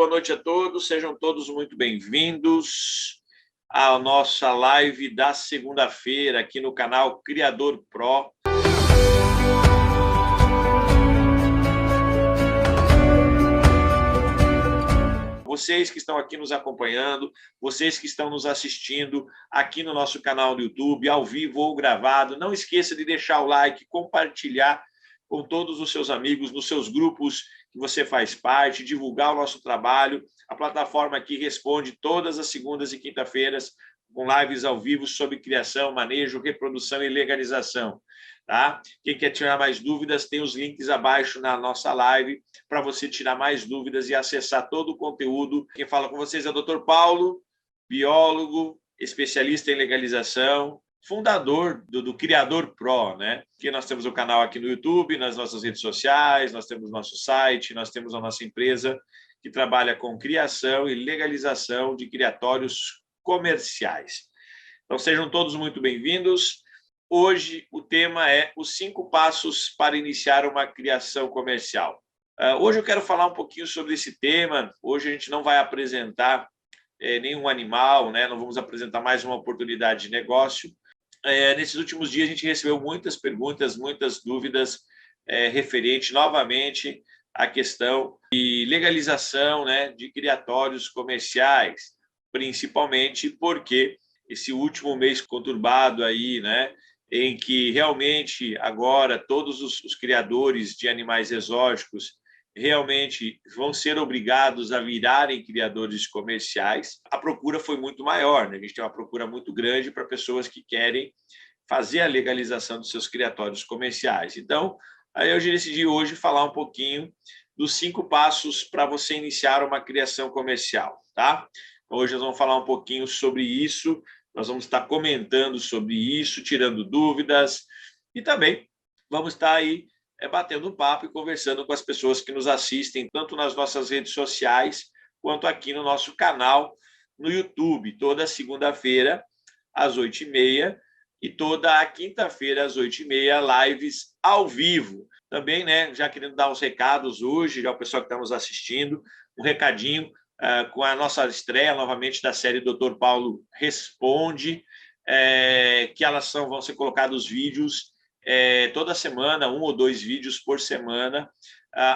boa noite a todos, sejam todos muito bem-vindos à nossa live da segunda-feira aqui no canal Criador Pro. Vocês que estão aqui nos acompanhando, vocês que estão nos assistindo aqui no nosso canal do YouTube, ao vivo ou gravado, não esqueça de deixar o like, compartilhar com todos os seus amigos, nos seus grupos que você faz parte, divulgar o nosso trabalho. A plataforma aqui responde todas as segundas e quinta-feiras com lives ao vivo sobre criação, manejo, reprodução e legalização. Tá? Quem quer tirar mais dúvidas, tem os links abaixo na nossa live para você tirar mais dúvidas e acessar todo o conteúdo. Quem fala com vocês é o Dr. Paulo, biólogo, especialista em legalização, fundador do Criador Pro, né? Que nós temos o canal aqui no YouTube, nas nossas redes sociais, nós temos nosso site, nós temos a nossa empresa que trabalha com criação e legalização de criatórios comerciais. Então, sejam todos muito bem-vindos. Hoje, o tema é os 5 passos para iniciar uma criação comercial. Hoje eu quero falar um pouquinho sobre esse tema. Hoje a gente não vai apresentar nenhum animal, né? Não vamos apresentar mais uma oportunidade de negócio. Nesses últimos dias, a gente recebeu muitas perguntas, muitas dúvidas referente novamente à questão de legalização, né, de criatórios comerciais, principalmente porque esse último mês conturbado aí, né, em que realmente agora todos os criadores de animais exóticos realmente vão ser obrigados a virarem criadores comerciais, a procura foi muito maior, né? A gente tem uma procura muito grande para pessoas que querem fazer a legalização dos seus criatórios comerciais. Então, aí eu decidi hoje falar um pouquinho dos 5 passos para você iniciar uma criação comercial, tá? Hoje nós vamos falar um pouquinho sobre isso, nós vamos estar comentando sobre isso, tirando dúvidas e também vamos estar aí batendo um papo e conversando com as pessoas que nos assistem, tanto nas nossas redes sociais, quanto aqui no nosso canal no YouTube, toda segunda-feira, às 8h30, e toda a quinta-feira, às 8h30, lives ao vivo. Também, né, já querendo dar uns recados hoje, já o pessoal que está nos assistindo, um recadinho com a nossa estreia, novamente, da série Dr. Paulo Responde, que vão ser colocados vídeos toda semana, 1 ou 2 vídeos por semana,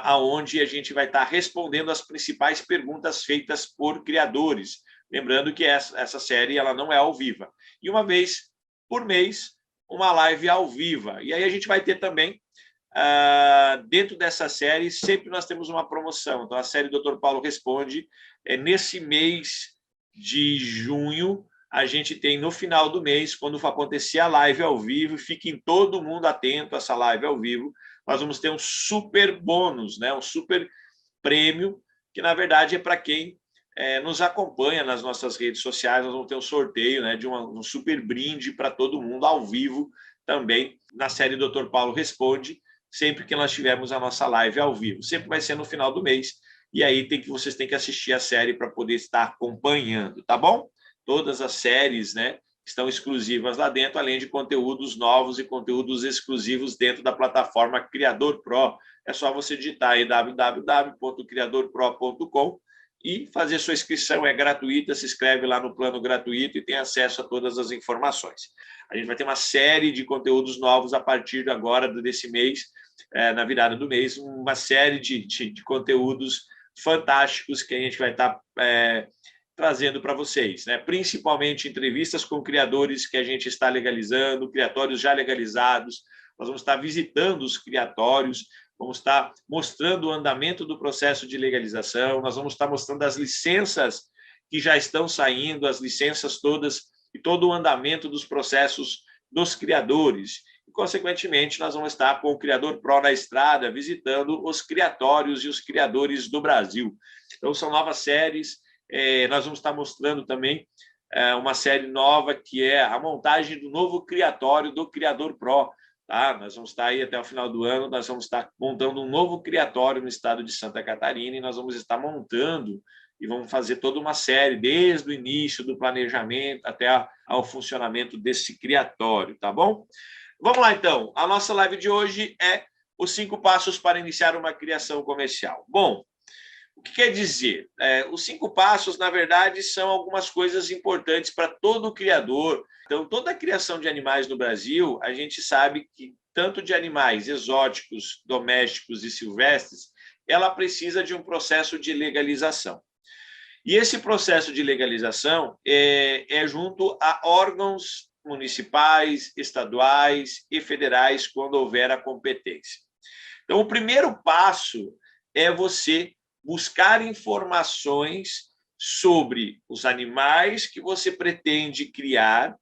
aonde a gente vai estar respondendo as principais perguntas feitas por criadores. Lembrando que essa série ela não é ao vivo. E uma vez por mês, uma live ao vivo. E aí a gente vai ter também, dentro dessa série, sempre nós temos uma promoção. Então, a série Dr. Paulo Responde, nesse mês de junho, a gente tem no final do mês, quando for acontecer a live ao vivo, fiquem todo mundo atento a essa live ao vivo, nós vamos ter um super bônus, né? Um super prêmio, que na verdade é para quem nos acompanha nas nossas redes sociais. Nós vamos ter um sorteio, né, de um super brinde para todo mundo ao vivo também na série Dr. Paulo Responde, sempre que nós tivermos a nossa live ao vivo. Sempre vai ser no final do mês, e aí vocês têm que assistir a série para poder estar acompanhando, tá bom? Todas as séries, né, estão exclusivas lá dentro, além de conteúdos novos e conteúdos exclusivos dentro da plataforma Criador Pro. É só você digitar aí www.criadorpro.com e fazer sua inscrição, é gratuita, se inscreve lá no plano gratuito e tem acesso a todas as informações. A gente vai ter uma série de conteúdos novos a partir de agora, desse mês, na virada do mês, uma série de conteúdos fantásticos que a gente vai estar trazendo para vocês, né? Principalmente entrevistas com criadores que a gente está legalizando, criatórios já legalizados. Nós vamos estar visitando os criatórios, vamos estar mostrando o andamento do processo de legalização, nós vamos estar mostrando as licenças que já estão saindo, as licenças todas e todo o andamento dos processos dos criadores. E, consequentemente, nós vamos estar com o Criador Pro na estrada, visitando os criatórios e os criadores do Brasil. Então, são novas séries. Nós vamos estar mostrando também uma série nova, que é a montagem do novo criatório do Criador Pro. Tá? Nós vamos estar aí até o final do ano, nós vamos estar montando um novo criatório no estado de Santa Catarina, e nós vamos estar montando e vamos fazer toda uma série, desde o início do planejamento até ao funcionamento desse criatório, tá bom? Vamos lá, então. A nossa live de hoje é os 5 passos para iniciar uma criação comercial. Bom, O que quer dizer? Os 5 passos, na verdade, são algumas coisas importantes para todo criador. Então, toda a criação de animais no Brasil, a gente sabe que, tanto de animais exóticos, domésticos e silvestres, ela precisa de um processo de legalização. E esse processo de legalização é junto a órgãos municipais, estaduais e federais, quando houver a competência. Então, o primeiro passo é você buscar informações sobre os animais que você pretende criar,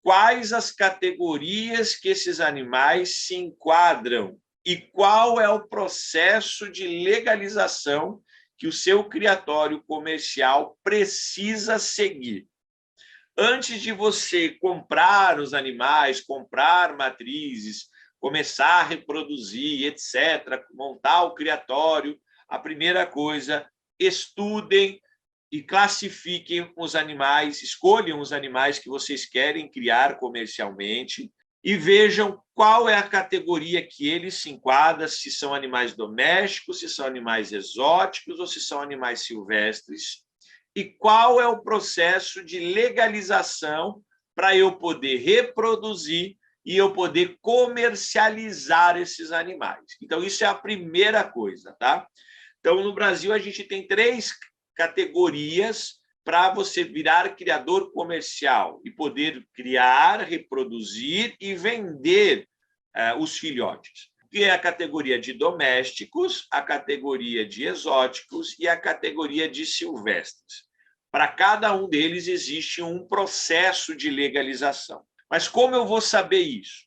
quais as categorias que esses animais se enquadram e qual é o processo de legalização que o seu criatório comercial precisa seguir. Antes de você comprar os animais, comprar matrizes, começar a reproduzir, etc., montar o criatório, a primeira coisa, estudem e classifiquem os animais, escolham os animais que vocês querem criar comercialmente e vejam qual é a categoria que eles se enquadram, se são animais domésticos, se são animais exóticos ou se são animais silvestres, e qual é o processo de legalização para eu poder reproduzir e eu poder comercializar esses animais. Então, isso é a primeira coisa, tá? Então, no Brasil, a gente tem 3 categorias para você virar criador comercial e poder criar, reproduzir e vender os filhotes, que é a categoria de domésticos, a categoria de exóticos e a categoria de silvestres. Para cada um deles existe um processo de legalização. Mas como eu vou saber isso?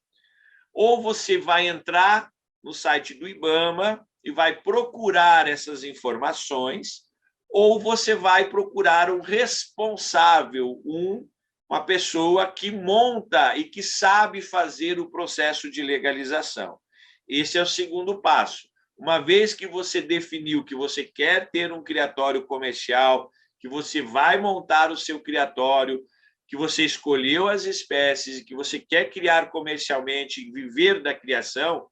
Ou você vai entrar no site do IBAMA e vai procurar essas informações, ou você vai procurar um responsável, uma pessoa que monta e que sabe fazer o processo de legalização. Esse é o segundo passo. Uma vez que você definiu que você quer ter um criatório comercial, que você vai montar o seu criatório, que você escolheu as espécies, que você quer criar comercialmente e viver da criação,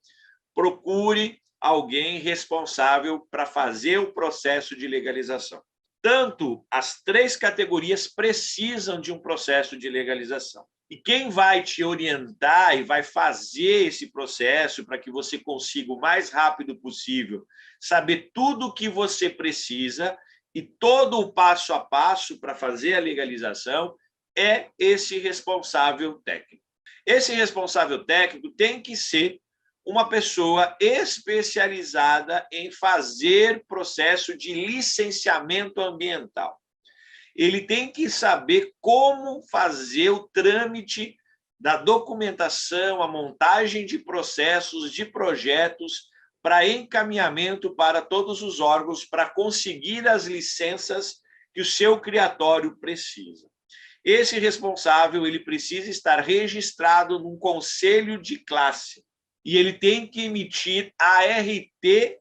procure alguém responsável para fazer o processo de legalização. Tanto as 3 categorias precisam de um processo de legalização. E quem vai te orientar e vai fazer esse processo para que você consiga o mais rápido possível saber tudo o que você precisa e todo o passo a passo para fazer a legalização é esse responsável técnico. Esse responsável técnico tem que ser uma pessoa especializada em fazer processo de licenciamento ambiental. Ele tem que saber como fazer o trâmite da documentação, a montagem de processos, de projetos para encaminhamento para todos os órgãos para conseguir as licenças que o seu criatório precisa. Esse responsável ele precisa estar registrado num conselho de classe e ele tem que emitir ART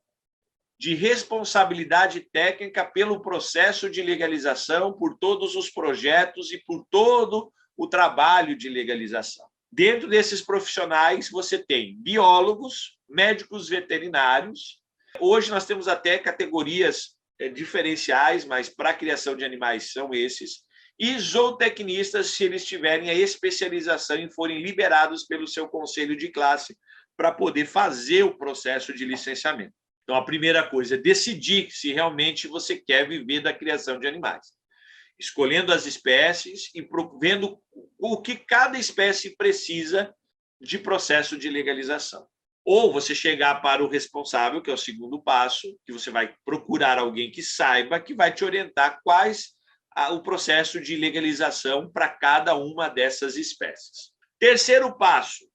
de responsabilidade técnica pelo processo de legalização, por todos os projetos e por todo o trabalho de legalização. Dentro desses profissionais, você tem biólogos, médicos veterinários. Hoje nós temos até categorias diferenciais, mas para a criação de animais são esses. E zootecnistas, se eles tiverem a especialização e forem liberados pelo seu conselho de classe para poder fazer o processo de licenciamento. Então, a primeira coisa é decidir se realmente você quer viver da criação de animais. Escolhendo as espécies e vendo o que cada espécie precisa de processo de legalização. Ou você chegar para o responsável, que é o segundo passo, que você vai procurar alguém que saiba, que vai te orientar quais o processo de legalização para cada uma dessas espécies. Terceiro passo,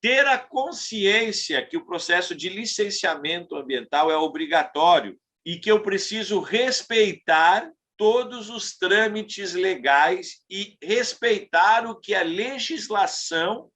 ter a consciência que o processo de licenciamento ambiental é obrigatório e que eu preciso respeitar todos os trâmites legais e respeitar o que a legislação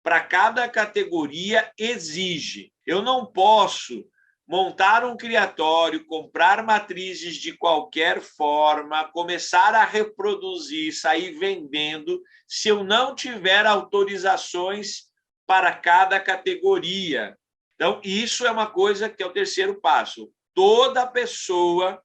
para cada categoria exige. Eu não posso montar um criatório, comprar matrizes de qualquer forma, começar a reproduzir, sair vendendo, se eu não tiver autorizações para cada categoria. Então, isso é uma coisa que é o terceiro passo. toda pessoa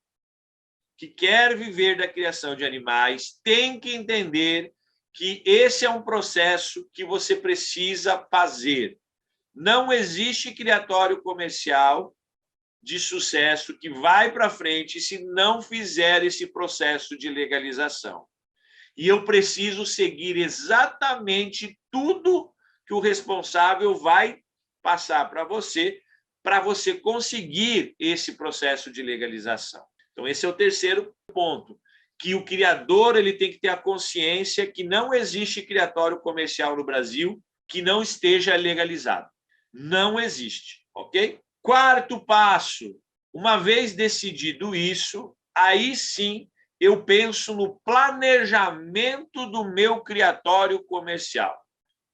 que quer viver da criação de animais tem que entender que esse é um processo que você precisa fazer. Não existe criatório comercial de sucesso que vai para frente se não fizer esse processo de legalização. E eu preciso seguir exatamente tudo que o responsável vai passar para você conseguir esse processo de legalização. Então, esse é o terceiro ponto, que o criador ele tem que ter a consciência que não existe criatório comercial no Brasil que não esteja legalizado. Não existe, ok? Quarto passo, uma vez decidido isso, aí sim eu penso no planejamento do meu criatório comercial.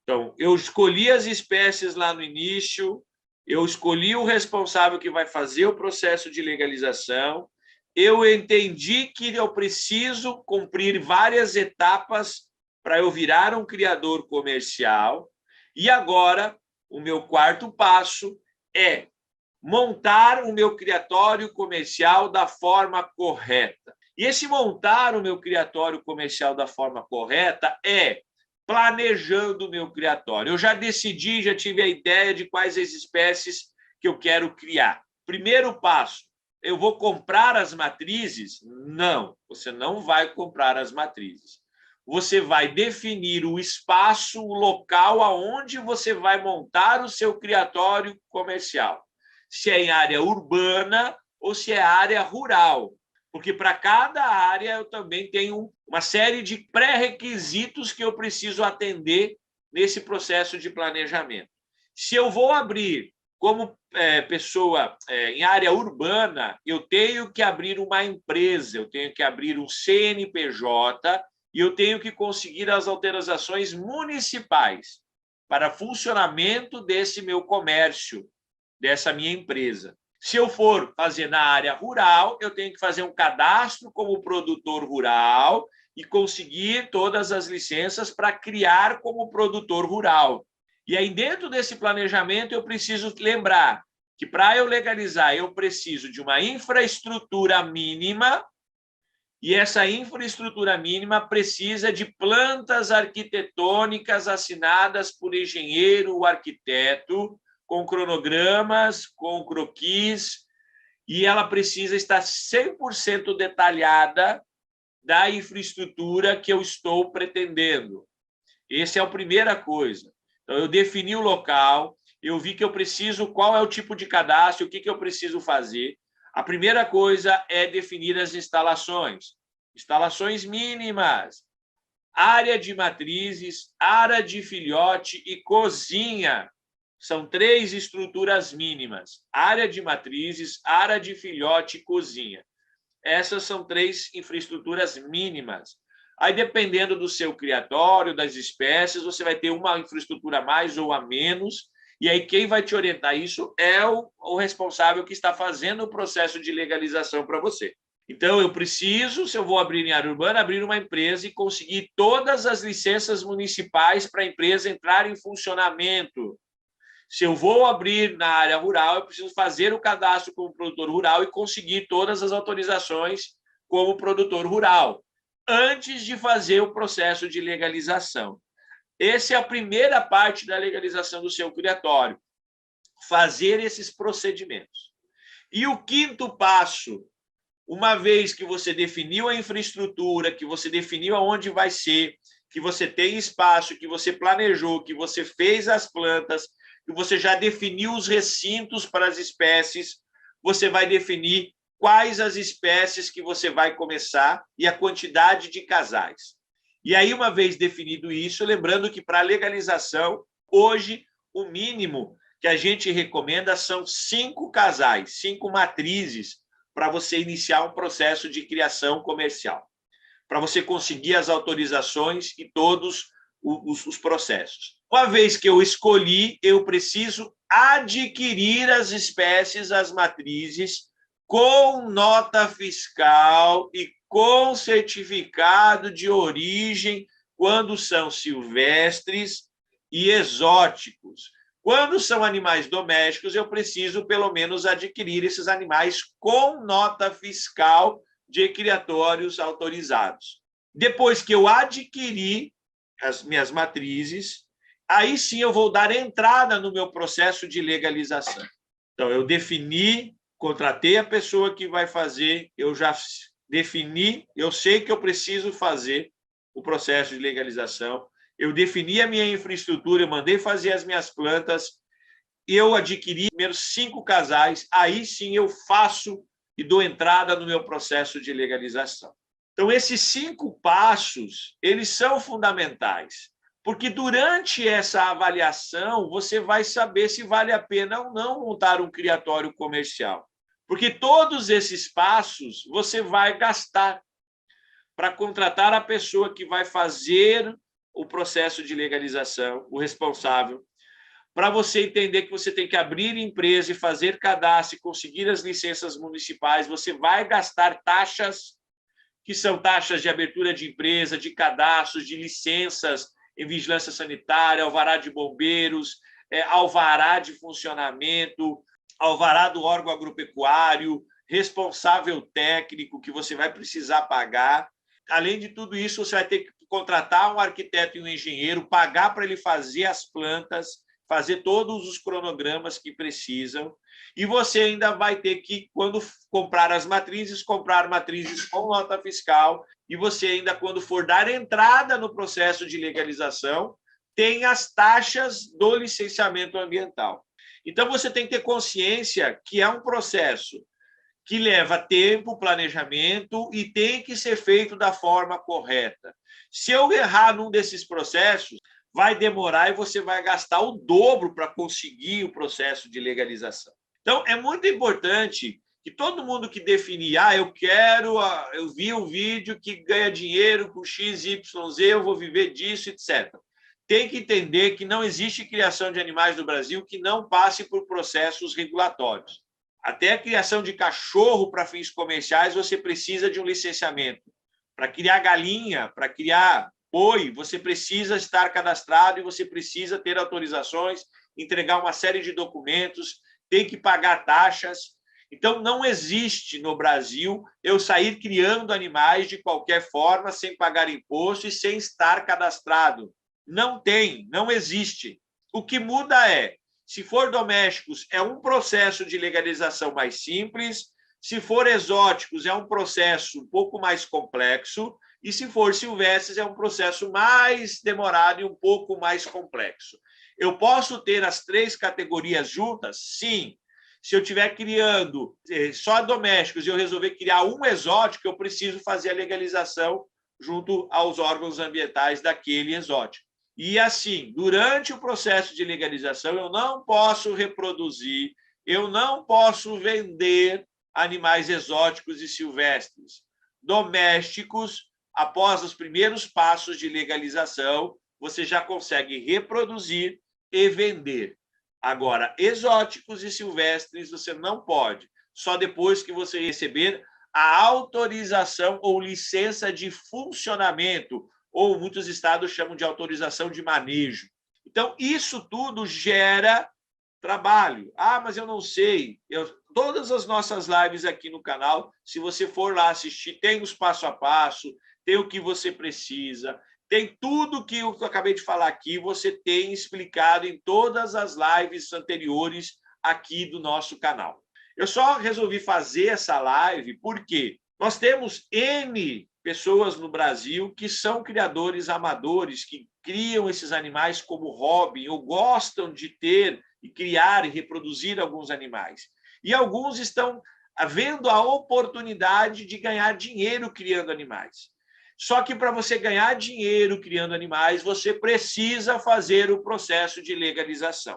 Então, eu escolhi as espécies lá no início, eu escolhi o responsável que vai fazer o processo de legalização, eu entendi que eu preciso cumprir várias etapas para eu virar um criador comercial, e agora o meu quarto passo é montar o meu criatório comercial da forma correta. E esse montar o meu criatório comercial da forma correta é planejando o meu criatório. Eu já decidi, já tive a ideia de quais as espécies que eu quero criar. Primeiro passo, eu vou comprar as matrizes? Não, você não vai comprar as matrizes. Você vai definir o espaço, o local aonde você vai montar o seu criatório comercial. Se é em área urbana ou se é área rural. Porque para cada área eu também tenho uma série de pré-requisitos que eu preciso atender nesse processo de planejamento. Se eu vou abrir como pessoa em área urbana, eu tenho que abrir uma empresa, eu tenho que abrir um CNPJ e eu tenho que conseguir as autorizações municipais para funcionamento desse meu comércio, dessa minha empresa. Se eu for fazer na área rural, eu tenho que fazer um cadastro como produtor rural e conseguir todas as licenças para criar como produtor rural. E aí, dentro desse planejamento, eu preciso lembrar que, para eu legalizar, eu preciso de uma infraestrutura mínima, e essa infraestrutura mínima precisa de plantas arquitetônicas assinadas por engenheiro ou arquiteto, com cronogramas, com croquis, e ela precisa estar 100% detalhada da infraestrutura que eu estou pretendendo. Essa é a primeira coisa. Então, eu defini o local, eu vi que eu preciso, qual é o tipo de cadastro, o que eu preciso fazer. A primeira coisa é definir as instalações. Instalações mínimas, área de matrizes, área de filhote e cozinha. São 3 estruturas mínimas: área de matrizes, área de filhote e cozinha. Essas são 3 infraestruturas mínimas. Aí, dependendo do seu criatório, das espécies, você vai ter uma infraestrutura a mais ou a menos, e aí quem vai te orientar isso é o responsável que está fazendo o processo de legalização para você. Então, eu preciso, se eu vou abrir em área urbana, abrir uma empresa e conseguir todas as licenças municipais para a empresa entrar em funcionamento. Se eu vou abrir na área rural, eu preciso fazer o cadastro como produtor rural e conseguir todas as autorizações como produtor rural, antes de fazer o processo de legalização. Essa é a primeira parte da legalização do seu criatório, fazer esses procedimentos. E o quinto passo, uma vez que você definiu a infraestrutura, que você definiu aonde vai ser, que você tem espaço, que você planejou, que você fez as plantas, que você já definiu os recintos para as espécies, você vai definir quais as espécies que você vai começar e a quantidade de casais. E aí, uma vez definido isso, lembrando que para a legalização, hoje, o mínimo que a gente recomenda são 5 casais, 5 matrizes, para você iniciar um processo de criação comercial, para você conseguir as autorizações e todos os processos. Uma vez que eu escolhi, eu preciso adquirir as espécies, as matrizes, com nota fiscal e com certificado de origem, quando são silvestres e exóticos. Quando são animais domésticos, eu preciso, pelo menos, adquirir esses animais com nota fiscal de criatórios autorizados. Depois que eu adquirir as minhas matrizes, aí sim eu vou dar entrada no meu processo de legalização. Então, eu defini, contratei a pessoa que vai fazer, eu já defini, eu sei que eu preciso fazer o processo de legalização, eu defini a minha infraestrutura, eu mandei fazer as minhas plantas, eu adquiri primeiros 5 casais, aí sim eu faço e dou entrada no meu processo de legalização. Então, esses 5 passos, eles são fundamentais, porque durante essa avaliação, você vai saber se vale a pena ou não montar um criatório comercial. Porque todos esses passos você vai gastar para contratar a pessoa que vai fazer o processo de legalização, o responsável, para você entender que você tem que abrir empresa e fazer cadastro e conseguir as licenças municipais, você vai gastar taxas, que são taxas de abertura de empresa, de cadastros, de licenças em vigilância sanitária, alvará de bombeiros, alvará de funcionamento, alvará do órgão agropecuário, responsável técnico que você vai precisar pagar. Além de tudo isso, você vai ter que contratar um arquiteto e um engenheiro, pagar para ele fazer as plantas, fazer todos os cronogramas que precisam, e você ainda vai ter que, quando comprar matrizes com nota fiscal, e você ainda, quando for dar entrada no processo de legalização, tem as taxas do licenciamento ambiental. Então, você tem que ter consciência que é um processo que leva tempo, planejamento e tem que ser feito da forma correta. Se eu errar num desses processos, vai demorar e você vai gastar o dobro para conseguir o processo de legalização. Então, é muito importante que todo mundo que definir, eu vi um vídeo que ganha dinheiro com X, Y, Z, eu vou viver disso, etc. Tem que entender que não existe criação de animais no Brasil que não passe por processos regulatórios. Até a criação de cachorro para fins comerciais, você precisa de um licenciamento. Para criar galinha, para criar boi, você precisa estar cadastrado e você precisa ter autorizações, entregar uma série de documentos, tem que pagar taxas. Então, não existe no Brasil eu sair criando animais de qualquer forma, sem pagar imposto e sem estar cadastrado. Não tem, não existe. O que muda é, se for domésticos, é um processo de legalização mais simples, se for exóticos, é um processo um pouco mais complexo, e se for silvestres, é um processo mais demorado e um pouco mais complexo. Eu posso ter as 3 categorias juntas? Sim. Se eu estiver criando só domésticos e eu resolver criar um exótico, eu preciso fazer a legalização junto aos órgãos ambientais daquele exótico. E assim, durante o processo de legalização, eu não posso reproduzir, eu não posso vender animais exóticos e silvestres. Domésticos, após os primeiros passos de legalização, você já consegue reproduzir e vender. Agora, exóticos e silvestres você não pode, só depois que você receber a autorização ou licença de funcionamento, ou muitos estados chamam de autorização de manejo. Então, isso tudo gera trabalho. Mas eu não sei. Todas as nossas lives aqui no canal, se você for lá assistir, tem os passo a passo, tem o que você precisa, tem tudo que eu acabei de falar aqui, você tem explicado em todas as lives anteriores aqui do nosso canal. Eu só resolvi fazer essa live porque nós temos N pessoas no Brasil que são criadores amadores, que criam esses animais como hobby ou gostam de ter e criar e reproduzir alguns animais. E alguns estão vendo a oportunidade de ganhar dinheiro criando animais. Só que para você ganhar dinheiro criando animais, você precisa fazer o processo de legalização.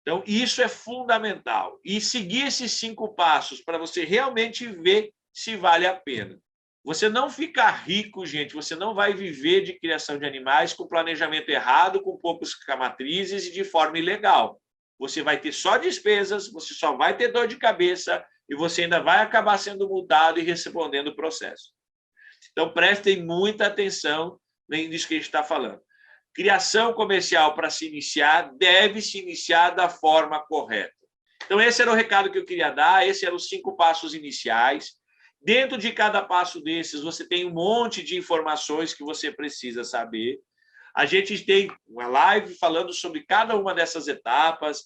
Então, isso é fundamental. E seguir esses 5 passos para você realmente ver se vale a pena. Você não fica rico, gente, você não vai viver de criação de animais com planejamento errado, com poucos matrizes e de forma ilegal. Você vai ter só despesas, você só vai ter dor de cabeça e você ainda vai acabar sendo multado e respondendo o processo. Então, prestem muita atenção nisso que a gente está falando. criação comercial para se iniciar deve se iniciar da forma correta. Então, esse era o recado que eu queria dar, esses eram os 5 passos iniciais. Dentro de cada passo desses, você tem um monte de informações que você precisa saber. A gente tem uma live falando sobre cada uma dessas etapas,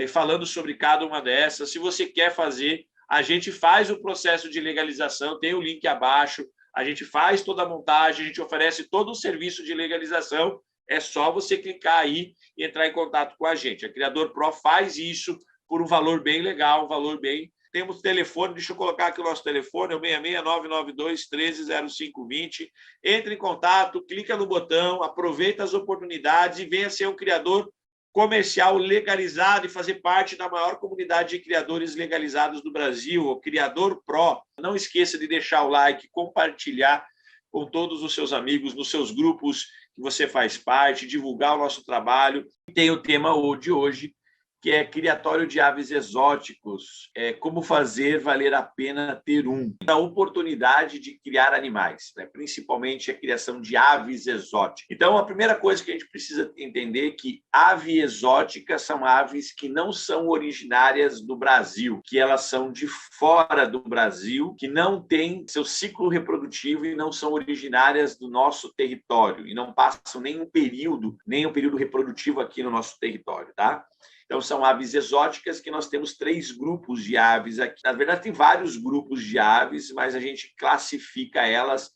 falando sobre cada uma dessas. Se você quer fazer, a gente faz o processo de legalização, tem o link abaixo, a gente faz toda a montagem, a gente oferece todo o serviço de legalização, é só você clicar aí e entrar em contato com a gente. A Criador Pro faz isso por um valor bem legal, um valor bem... Temos telefone, deixa eu colocar aqui o nosso telefone, é o 66992130520. Entre em contato, clica no botão, aproveita as oportunidades e venha ser um criador comercial legalizado e fazer parte da maior comunidade de criadores legalizados do Brasil, o Criador Pro. Não esqueça de deixar o like, compartilhar com todos os seus amigos, nos seus grupos que você faz parte, divulgar o nosso trabalho. Tem o tema de hoje, que é criatório de aves exóticos, como fazer valer a pena ter um. A oportunidade de criar animais, né? Principalmente a criação de aves exóticas. Então, a primeira coisa que a gente precisa entender é que ave exótica são aves que não são originárias do Brasil, que elas são de fora do Brasil, que não têm seu ciclo reprodutivo e não são originárias do nosso território, e não passam nenhum período reprodutivo aqui no nosso território, tá? Então, são aves exóticas que nós temos 3 grupos de aves aqui. Na verdade, tem vários grupos de aves, mas a gente classifica elas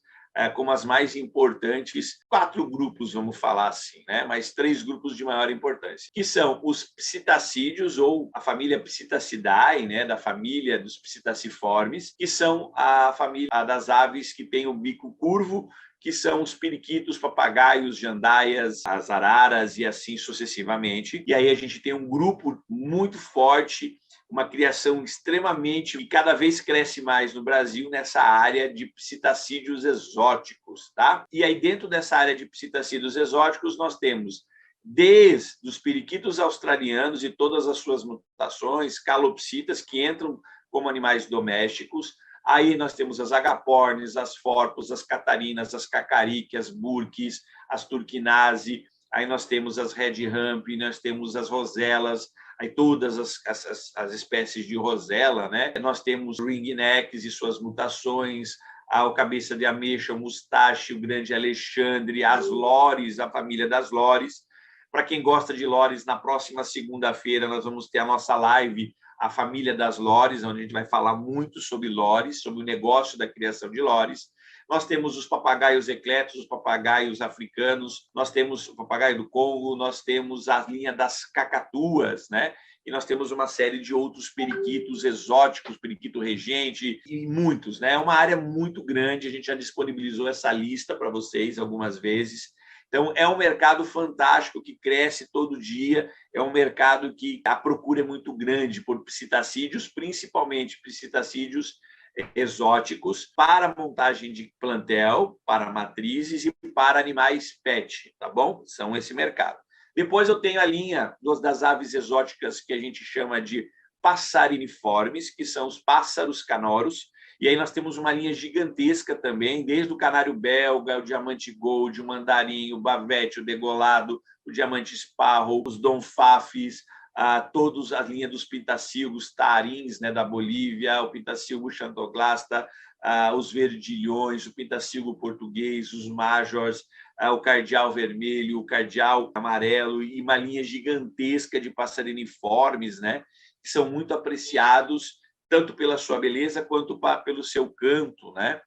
como as mais importantes. 4 grupos, vamos falar assim, né? Mas 3 grupos de maior importância, que são os psitacídeos, ou a família Psittacidae, né? Da família dos psittaciformes, que são a família das aves que tem o bico curvo, que são os periquitos, papagaios, jandaias, as araras e assim sucessivamente. E aí a gente tem um grupo muito forte, uma criação extremamente, e cada vez cresce mais no Brasil nessa área de psitacídeos exóticos, tá? E aí dentro dessa área de psitacídeos exóticos nós temos desde os periquitos australianos e todas as suas mutações, calopsitas, que entram como animais domésticos. Aí nós temos as agapornis, as forcos, as catarinas, as cacarique, as burques, as turquinase. Aí nós temos as red rump, nós temos as roselas, aí todas as espécies de rosela, né? Nós temos ringnecks e suas mutações, o cabeça de ameixa, o mustache, o grande Alexandre, as lores, a família das lores. Para quem gosta de lores, na próxima segunda-feira nós vamos ter a nossa live, a família das lores, onde a gente vai falar muito sobre lores, sobre o negócio da criação de lores. Nós temos os papagaios ecletos, os papagaios africanos, nós temos o papagaio do Congo, nós temos a linha das cacatuas, né? E nós temos uma série de outros periquitos exóticos, periquito regente e muitos, né? É uma área muito grande, a gente já disponibilizou essa lista para vocês algumas vezes. Então, é um mercado fantástico que cresce todo dia, é um mercado que a procura é muito grande por psitacídeos, principalmente psitacídeos exóticos, para montagem de plantel, para matrizes e para animais pet, tá bom? São esse mercado. Depois eu tenho a linha das aves exóticas que a gente chama de passariniformes, que são os pássaros canoros. E aí nós temos uma linha gigantesca também, desde o canário belga, o diamante gold, o mandarim, o bavete, o degolado, o diamante esparro, os donfafes, todos a linha dos pintacilgos tarins, né, da Bolívia, o pintacilgo xantoclasta, os verdilhões, o pintacilgo português, os majors, o cardeal vermelho, o cardeal amarelo, e uma linha gigantesca de passeriniformes, né, que são muito apreciados tanto pela sua beleza quanto pelo seu canto, né?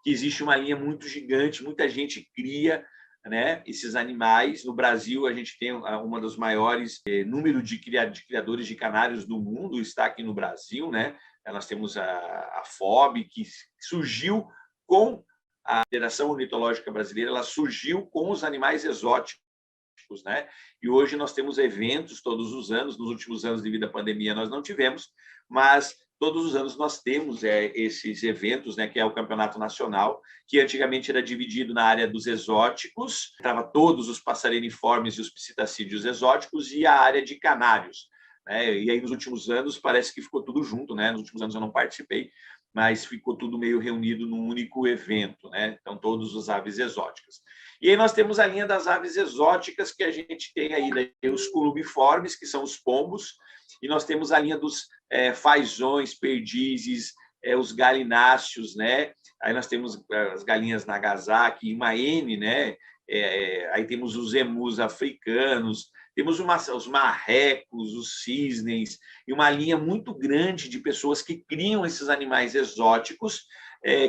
Que existe uma linha muito gigante, muita gente cria, né, esses animais. No Brasil, a gente tem uma dos maiores número de criadores de canários do mundo, está aqui no Brasil, né? Nós temos a FOB, que surgiu com a Federação Ornitológica Brasileira, ela surgiu com os animais exóticos, né? E hoje nós temos eventos todos os anos. Nos últimos anos, devido à pandemia, nós não tivemos, mas todos os anos nós temos esses eventos, né, que é o Campeonato Nacional, que antigamente era dividido na área dos exóticos, estava todos os passariniformes e os psitacídeos exóticos, e a área de canários, né? E aí nos últimos anos parece que ficou tudo junto, né? Nos últimos anos eu não participei, mas ficou tudo meio reunido num único evento, né? Então todos os aves exóticas. E aí nós temos a linha das aves exóticas, que a gente tem aí, né, os colubiformes, que são os pombos, e nós temos a linha dos fazões, perdizes, os galináceos, né? Aí nós temos as galinhas Nagasaki, Imaene, né? Aí temos os emus africanos, temos os marrecos, os cisnes, e uma linha muito grande de pessoas que criam esses animais exóticos,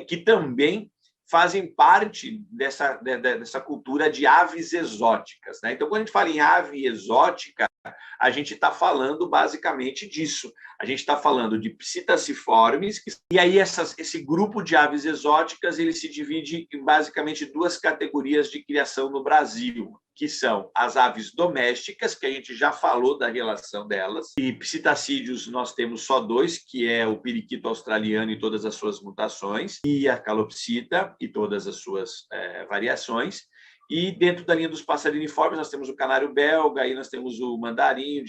que também fazem parte dessa cultura de aves exóticas, né? Então, quando a gente fala em ave exótica, a gente está falando basicamente disso. A gente está falando de psittaciformes, e aí esse grupo de aves exóticas ele se divide em basicamente duas categorias de criação no Brasil, que são as aves domésticas, que a gente já falou da relação delas, e psittacídeos nós temos só dois, que é o periquito australiano e todas as suas mutações, e a calopsita e todas as suas variações. E dentro da linha dos passeriniformes, nós temos o canário belga, aí nós temos o mandarim,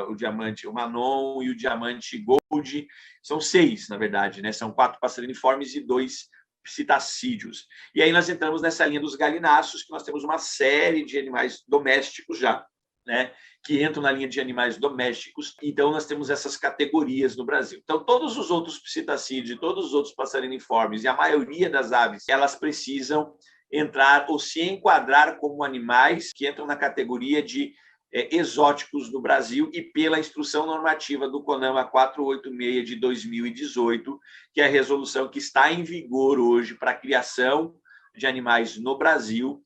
o diamante, o manon e o diamante gold. São 6, na verdade, né? São 4 passeriniformes e 2 psittacídeos. E aí nós entramos nessa linha dos galináceos, que nós temos uma série de animais domésticos já, né? Que entram na linha de animais domésticos. Então, nós temos essas categorias no Brasil. Então, todos os outros psittacídeos, todos os outros passeriniformes e a maioria das aves, elas precisam entrar ou se enquadrar como animais que entram na categoria de exóticos no Brasil e pela instrução normativa do CONAMA 486 de 2018, que é a resolução que está em vigor hoje para a criação de animais no Brasil.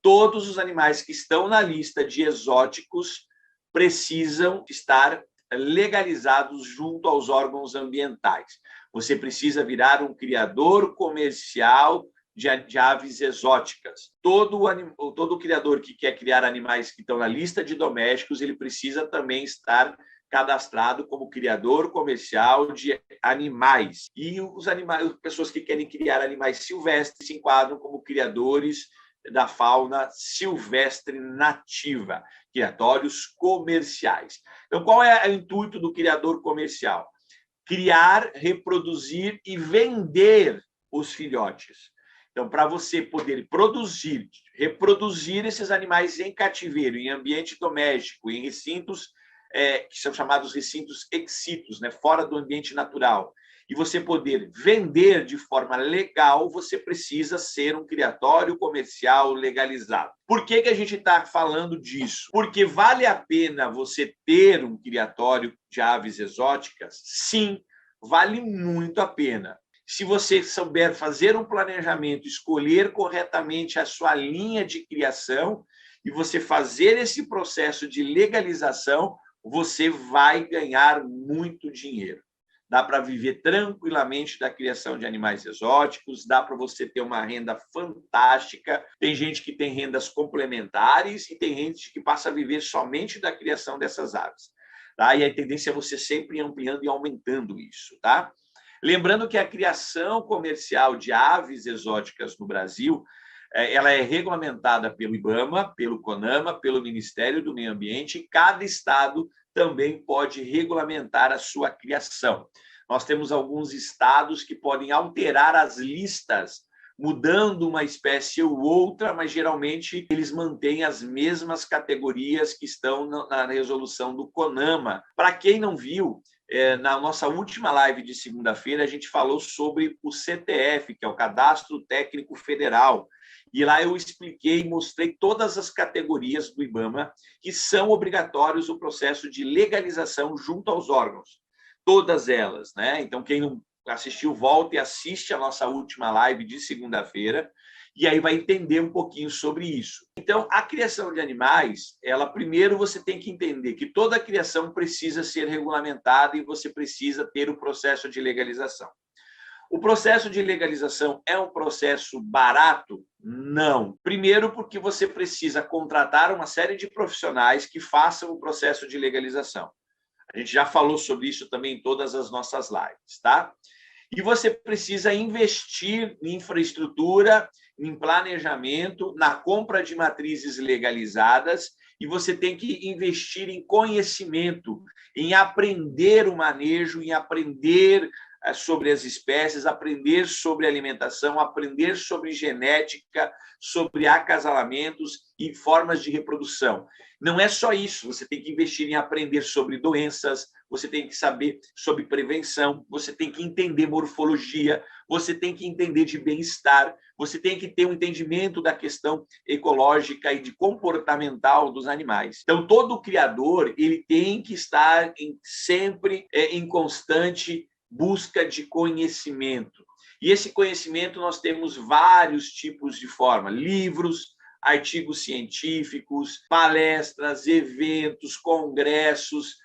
Todos os animais que estão na lista de exóticos precisam estar legalizados junto aos órgãos ambientais. Você precisa virar um criador comercial de aves exóticas. Todo criador que quer criar animais que estão na lista de domésticos, ele precisa também estar cadastrado como criador comercial de animais. E as pessoas que querem criar animais silvestres se enquadram como criadores da fauna silvestre nativa, criatórios comerciais. Então, qual é o intuito do criador comercial? Criar, reproduzir e vender os filhotes. Então, para você poder produzir, reproduzir esses animais em cativeiro, em ambiente doméstico, em recintos que são chamados recintos exsitos, né, fora do ambiente natural, e você poder vender de forma legal, você precisa ser um criatório comercial legalizado. Por que a gente está falando disso? Porque vale a pena você ter um criatório de aves exóticas? Sim, vale muito a pena. Se você souber fazer um planejamento, escolher corretamente a sua linha de criação e você fazer esse processo de legalização, você vai ganhar muito dinheiro. Dá para viver tranquilamente da criação de animais exóticos, dá para você ter uma renda fantástica. Tem gente que tem rendas complementares e tem gente que passa a viver somente da criação dessas aves. Tá? E a tendência é você sempre ampliando e aumentando isso, tá? Lembrando que a criação comercial de aves exóticas no Brasil, ela é regulamentada pelo IBAMA, pelo CONAMA, pelo Ministério do Meio Ambiente, e cada estado também pode regulamentar a sua criação. Nós temos alguns estados que podem alterar as listas, mudando uma espécie ou outra, mas geralmente eles mantêm as mesmas categorias que estão na resolução do CONAMA. Para quem não viu, na nossa última live de segunda-feira, a gente falou sobre o CTF, que é o Cadastro Técnico Federal. E lá eu expliquei e mostrei todas as categorias do IBAMA que são obrigatórios o processo de legalização junto aos órgãos. Todas elas, né? Então, quem não assistiu, volta e assiste a nossa última live de segunda-feira, e aí vai entender um pouquinho sobre isso. Então, a criação de animais, primeiro você tem que entender que toda a criação precisa ser regulamentada e você precisa ter o processo de legalização. O processo de legalização é um processo barato? Não. Primeiro, porque você precisa contratar uma série de profissionais que façam o processo de legalização. A gente já falou sobre isso também em todas as nossas lives, tá? E você precisa investir em infraestrutura, em planejamento, na compra de matrizes legalizadas, e você tem que investir em conhecimento, em aprender o manejo, em aprender sobre as espécies, aprender sobre alimentação, aprender sobre genética, sobre acasalamentos e formas de reprodução. Não é só isso, você tem que investir em aprender sobre doenças, você tem que saber sobre prevenção, você tem que entender morfologia, você tem que entender de bem-estar, você tem que ter um entendimento da questão ecológica e de comportamental dos animais. Então, todo criador ele tem que estar sempre em constante busca de conhecimento. E esse conhecimento nós temos vários tipos de forma: livros, artigos científicos, palestras, eventos, congressos,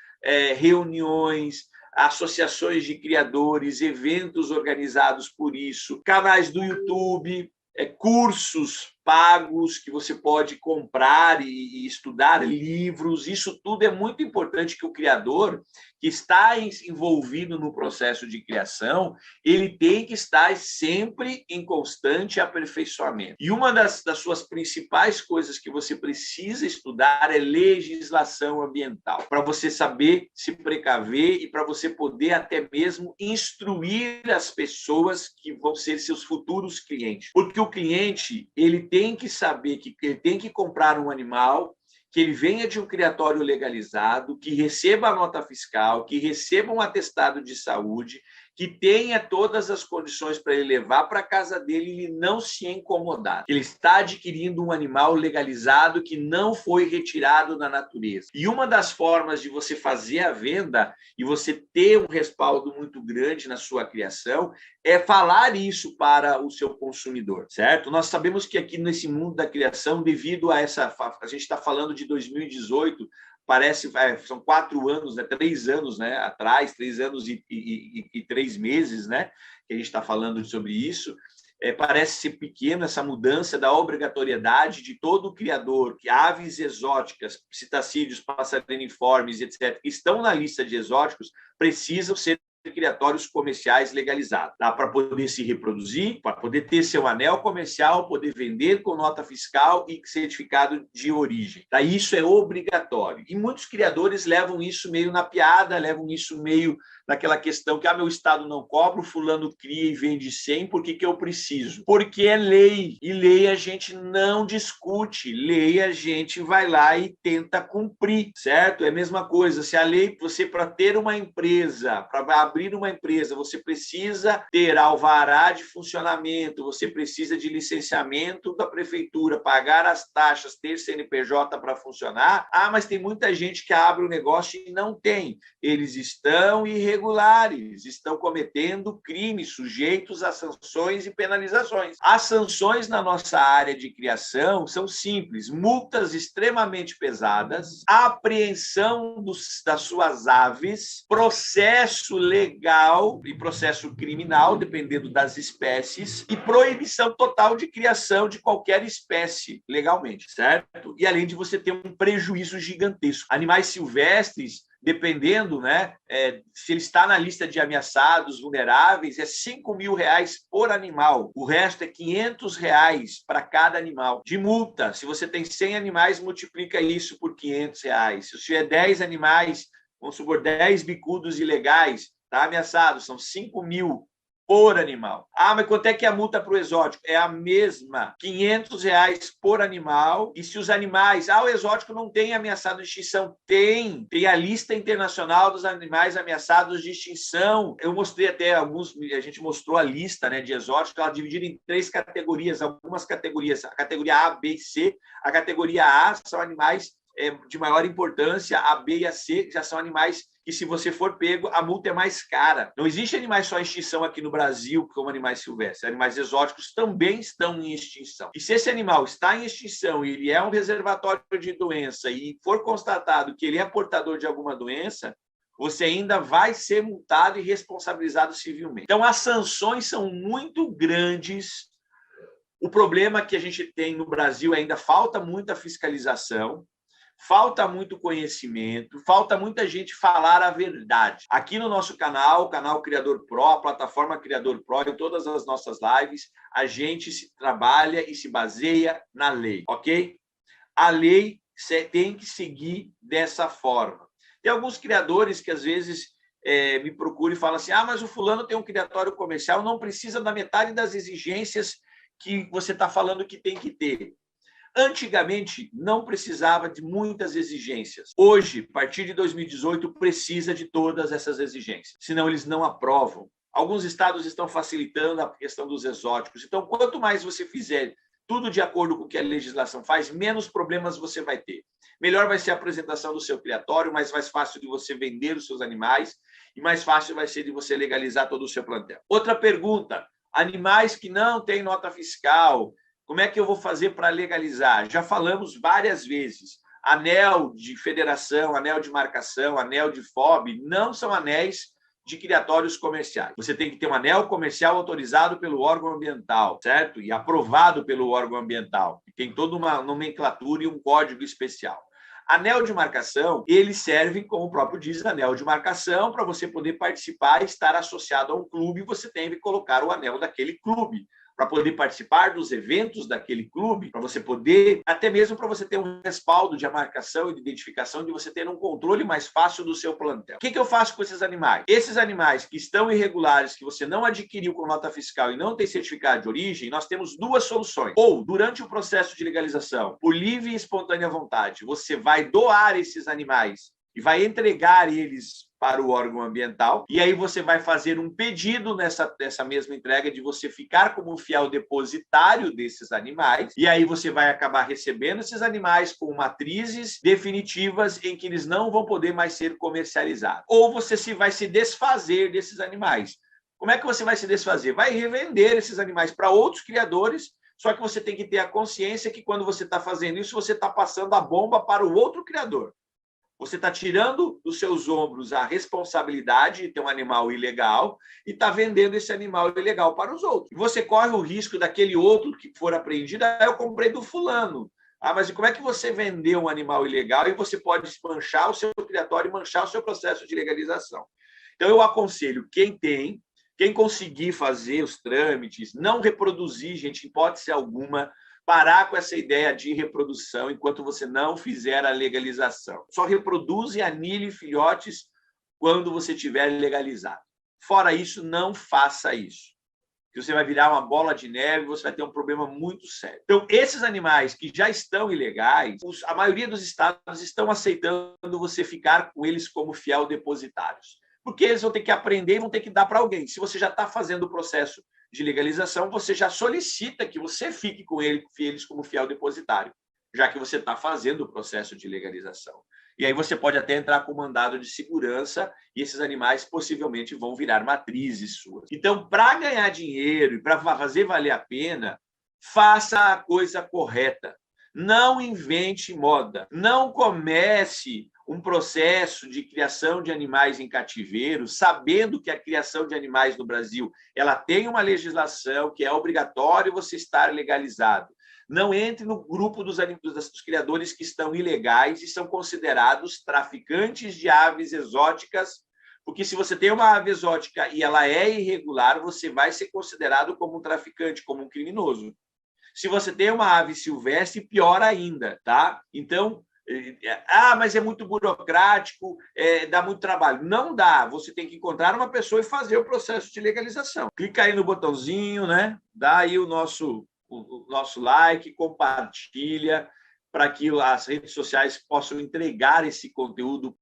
reuniões, associações de criadores, eventos organizados por isso, canais do YouTube, cursos pagos que você pode comprar e estudar, livros. Isso tudo é muito importante que o criador que está envolvido no processo de criação, ele tem que estar sempre em constante aperfeiçoamento. E uma das suas principais coisas que você precisa estudar é legislação ambiental, para você saber se precaver e para você poder até mesmo instruir as pessoas que vão ser seus futuros clientes. Porque o cliente, ele tem que saber que ele tem que comprar um animal que ele venha de um criatório legalizado, que receba a nota fiscal, que receba um atestado de saúde, que tenha todas as condições para ele levar para a casa dele e não se incomodar. Ele está adquirindo um animal legalizado que não foi retirado da natureza. E uma das formas de você fazer a venda e você ter um respaldo muito grande na sua criação é falar isso para o seu consumidor, certo? Nós sabemos que aqui nesse mundo da criação, devido a essa... A gente está falando de 2018, parece, são 4 anos, 3 anos, né, atrás, 3 anos e 3 meses, né, que a gente está falando sobre isso. Parece ser pequeno essa mudança da obrigatoriedade de todo criador, que aves exóticas, citacídeos, passarinformes, etc., que estão na lista de exóticos, precisam ser criatórios comerciais legalizados, tá? Para poder se reproduzir, para poder ter seu anel comercial, poder vender com nota fiscal e certificado de origem. Tá? Isso é obrigatório. E muitos criadores levam isso meio na piada, levam isso meio naquela questão que meu estado não cobra, o fulano cria e vende 100, por que eu preciso? Porque é lei, e lei a gente não discute, lei a gente vai lá e tenta cumprir, certo? É a mesma coisa, se a lei, você para ter uma empresa, para abrir uma empresa, você precisa ter alvará de funcionamento, você precisa de licenciamento da prefeitura, pagar as taxas, ter CNPJ para funcionar. Mas tem muita gente que abre o negócio e não tem. Eles estão irregulares, estão cometendo crimes sujeitos a sanções e penalizações. As sanções na nossa área de criação são simples: multas extremamente pesadas, apreensão das suas aves, processo legal e processo criminal, dependendo das espécies, e proibição total de criação de qualquer espécie legalmente, certo? E além de você ter um prejuízo gigantesco. Animais silvestres, dependendo, né, se ele está na lista de ameaçados, vulneráveis, é R$5.000 por animal. O resto é R$500 para cada animal. De multa, se você tem 100 animais, multiplica isso por R$500. Se tiver 10 animais, vamos supor, 10 bicudos ilegais, está ameaçado, são 5.000 por animal. Mas quanto é que é a multa para o exótico? É a mesma, R$500 por animal. E se os animais... o exótico não tem ameaçado de extinção. Tem a lista internacional dos animais ameaçados de extinção. Eu mostrei até alguns... A gente mostrou a lista, né, de exóticos, ela é dividida em 3 categorias, algumas categorias. A categoria A, B e C. A categoria A são animais de maior importância, a B e a C já são animais que, se você for pego, a multa é mais cara. Não existe animais só em extinção aqui no Brasil como animais silvestres. Animais exóticos também estão em extinção. E se esse animal está em extinção e ele é um reservatório de doença e for constatado que ele é portador de alguma doença, você ainda vai ser multado e responsabilizado civilmente. Então, as sanções são muito grandes. O problema que a gente tem no Brasil ainda falta muita fiscalização, falta muito conhecimento, falta muita gente falar a verdade. Aqui no nosso canal, o canal Criador Pro, a plataforma Criador Pro, em todas as nossas lives, a gente se trabalha e se baseia na lei, ok? A lei tem que seguir dessa forma. Tem alguns criadores que, às vezes, me procura e fala assim, ah, mas o fulano tem um criatório comercial, não precisa da metade das exigências que você está falando que tem que ter. Antigamente, não precisava de muitas exigências. Hoje, a partir de 2018, precisa de todas essas exigências, senão eles não aprovam. Alguns estados estão facilitando a questão dos exóticos. Então, quanto mais você fizer tudo de acordo com o que a legislação faz, menos problemas você vai ter. Melhor vai ser a apresentação do seu criatório, mais fácil de você vender os seus animais e mais fácil vai ser de você legalizar todo o seu plantel. Outra pergunta, animais que não têm nota fiscal, como é que eu vou fazer para legalizar? Já falamos várias vezes. Anel de federação, anel de marcação, anel de FOB, não são anéis de criatórios comerciais. Você tem que ter um anel comercial autorizado pelo órgão ambiental, certo? E aprovado pelo órgão ambiental. Tem toda uma nomenclatura e um código especial. Anel de marcação, ele serve, como o próprio diz, anel de marcação, para você poder participar e estar associado a um clube, você tem que colocar o anel daquele clube, para poder participar dos eventos daquele clube, para você poder, até mesmo para você ter um respaldo de marcação e de identificação, de você ter um controle mais fácil do seu plantel. O que eu faço com esses animais? Esses animais que estão irregulares, que você não adquiriu com nota fiscal e não tem certificado de origem, nós temos duas soluções. Ou, durante o processo de legalização, por livre e espontânea vontade, você vai doar esses animais e vai entregar eles para o órgão ambiental, e aí você vai fazer um pedido nessa mesma entrega de você ficar como um fiel depositário desses animais, e aí você vai acabar recebendo esses animais com matrizes definitivas em que eles não vão poder mais ser comercializados. Ou você vai se desfazer desses animais. Como é que você vai se desfazer? Vai revender esses animais para outros criadores, só que você tem que ter a consciência que quando você está fazendo isso, você está passando a bomba para o outro criador. Você está tirando dos seus ombros a responsabilidade de ter um animal ilegal e está vendendo esse animal ilegal para os outros. E você corre o risco daquele outro que for apreendido, eu comprei do fulano. Ah, mas como é que você vendeu um animal ilegal e você pode manchar o seu criatório e manchar o seu processo de legalização? Então, eu aconselho quem conseguir fazer os trâmites, não reproduzir, gente, em hipótese alguma, parar com essa ideia de reprodução enquanto você não fizer a legalização. Só reproduz e anile filhotes quando você tiver legalizado. Fora isso, não faça isso. Que você vai virar uma bola de neve, você vai ter um problema muito sério. Então, esses animais que já estão ilegais, a maioria dos estados estão aceitando você ficar com eles como fiel depositários. Porque eles vão ter que aprender e vão ter que dar para alguém. Se você já está fazendo o processo de legalização, você já solicita que você fique com eles como fiel depositário, já que você está fazendo o processo de legalização. E aí você pode até entrar com mandado de segurança e esses animais possivelmente vão virar matrizes suas. Então, para ganhar dinheiro e para fazer valer a pena, faça a coisa correta. Não invente moda. Não comece um processo de criação de animais em cativeiro, sabendo que a criação de animais no Brasil ela tem uma legislação que é obrigatório você estar legalizado. Não entre no grupo dos criadores que estão ilegais e são considerados traficantes de aves exóticas, porque se você tem uma ave exótica e ela é irregular, você vai ser considerado como um traficante, como um criminoso. Se você tem uma ave silvestre, pior ainda, tá? Então, mas é muito burocrático, dá muito trabalho. Não dá, você tem que encontrar uma pessoa e fazer o processo de legalização. Clica aí no botãozinho, né? Dá aí o nosso like, compartilha, para que as redes sociais possam entregar esse conteúdo.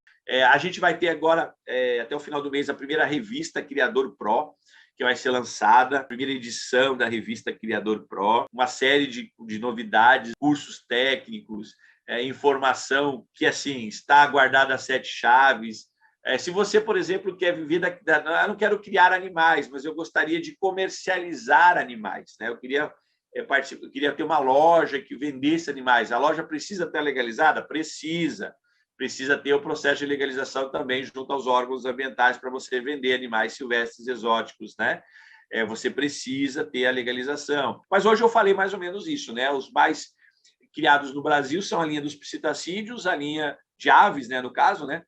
A gente vai ter agora, até o final do mês, a primeira revista Criador Pro, que vai ser lançada, a primeira edição da revista Criador Pro, uma série de novidades, cursos técnicos, informação que assim está guardada a 7 chaves. Se você, por exemplo, quer viver eu não quero criar animais, mas eu gostaria de comercializar animais, né? Eu queria ter uma loja que vendesse animais. A loja precisa estar legalizada? Precisa ter o processo de legalização também junto aos órgãos ambientais para você vender animais silvestres exóticos, né? Você precisa ter a legalização. Mas hoje eu falei mais ou menos isso, né? Os mais criados no Brasil são a linha dos psitacídeos, a linha de aves, né, no caso, né?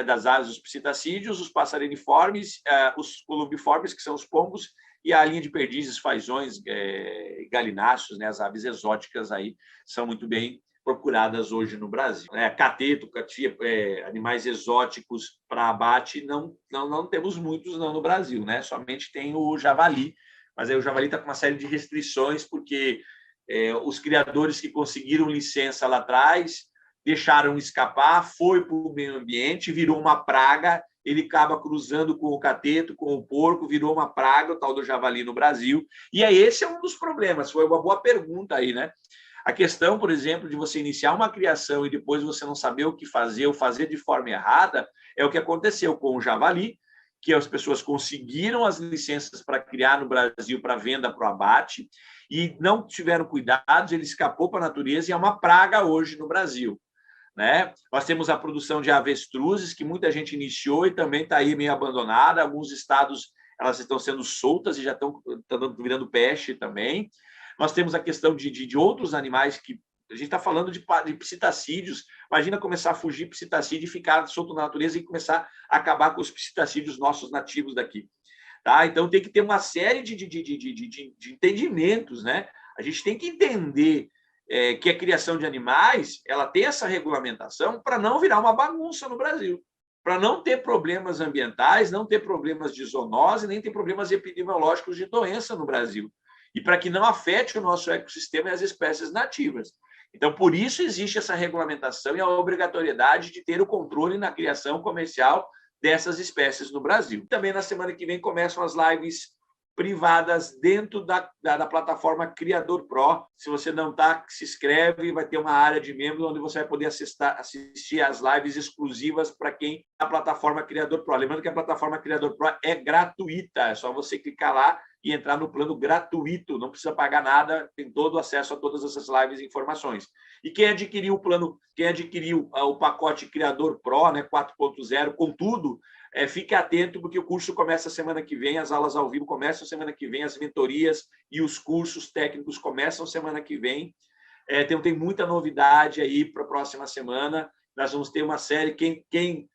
Das aves dos psitacídeos, os passeriniformes, os columbiformes, que são os pombos, e a linha de perdizes, fazões, galináceos, né? As aves exóticas aí são muito bem procuradas hoje no Brasil. Cateto, catia, animais exóticos para abate, não temos muitos não no Brasil, né? Somente tem o javali, mas aí o javali está com uma série de restrições, porque os criadores que conseguiram licença lá atrás deixaram escapar, foi para o meio ambiente, virou uma praga, ele acaba cruzando com o cateto, com o porco, virou uma praga, o tal do javali no Brasil. E esse é um dos problemas, foi uma boa pergunta aí, né? A questão, por exemplo, de você iniciar uma criação e depois você não saber o que fazer ou fazer de forma errada, é o que aconteceu com o javali, que as pessoas conseguiram as licenças para criar no Brasil para venda para o abate e não tiveram cuidados, ele escapou para a natureza e é uma praga hoje no Brasil. Né? Nós temos a produção de avestruzes, que muita gente iniciou e também está aí meio abandonada. Alguns estados elas estão sendo soltas e já estão virando peste também. Nós temos a questão de outros animais que a gente está falando de psitacídeos. Imagina começar a fugir psitacídeo e ficar solto na natureza e começar a acabar com os psitacídeos nossos nativos daqui. Tá? Então, tem que ter uma série de entendimentos. Né? A gente tem que entender que a criação de animais ela tem essa regulamentação para não virar uma bagunça no Brasil, para não ter problemas ambientais, não ter problemas de zoonose, nem ter problemas epidemiológicos de doença no Brasil, e para que não afete o nosso ecossistema e as espécies nativas. Então, por isso existe essa regulamentação e a obrigatoriedade de ter o controle na criação comercial dessas espécies no Brasil. Também na semana que vem começam as lives privadas dentro da plataforma Criador Pro. Se você não está, se inscreve, vai ter uma área de membro onde você vai poder assistir às lives exclusivas para quem a plataforma Criador Pro. Lembrando que a plataforma Criador Pro é gratuita, é só você clicar lá e entrar no plano gratuito, não precisa pagar nada, tem todo o acesso a todas essas lives e informações. E quem adquiriu o plano, quem adquiriu o pacote Criador Pro, né, 4.0, com tudo, fique atento, porque o curso começa semana que vem, as aulas ao vivo começam semana que vem, as mentorias e os cursos técnicos começam semana que vem. Tem muita novidade aí para a próxima semana. Nós vamos ter uma série, quem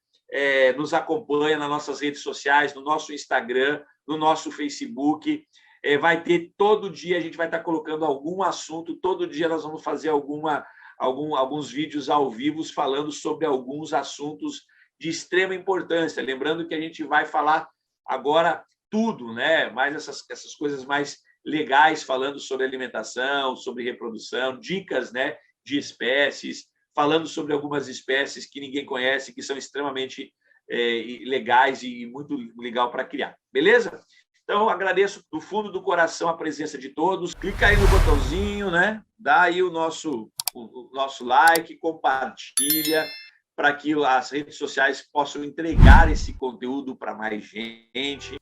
nos acompanha nas nossas redes sociais, no nosso Instagram, no nosso Facebook, vai ter todo dia, a gente vai estar colocando algum assunto, todo dia nós vamos fazer alguns vídeos ao vivo falando sobre alguns assuntos de extrema importância. Lembrando que a gente vai falar agora tudo, né? Mais essas coisas mais legais, falando sobre alimentação, sobre reprodução, dicas, né, de espécies, falando sobre algumas espécies que ninguém conhece, que são extremamente legais e muito legal para criar. Beleza? Então, agradeço do fundo do coração a presença de todos. Clica aí no botãozinho, né? Dá aí o nosso like, compartilha, para que as redes sociais possam entregar esse conteúdo para mais gente.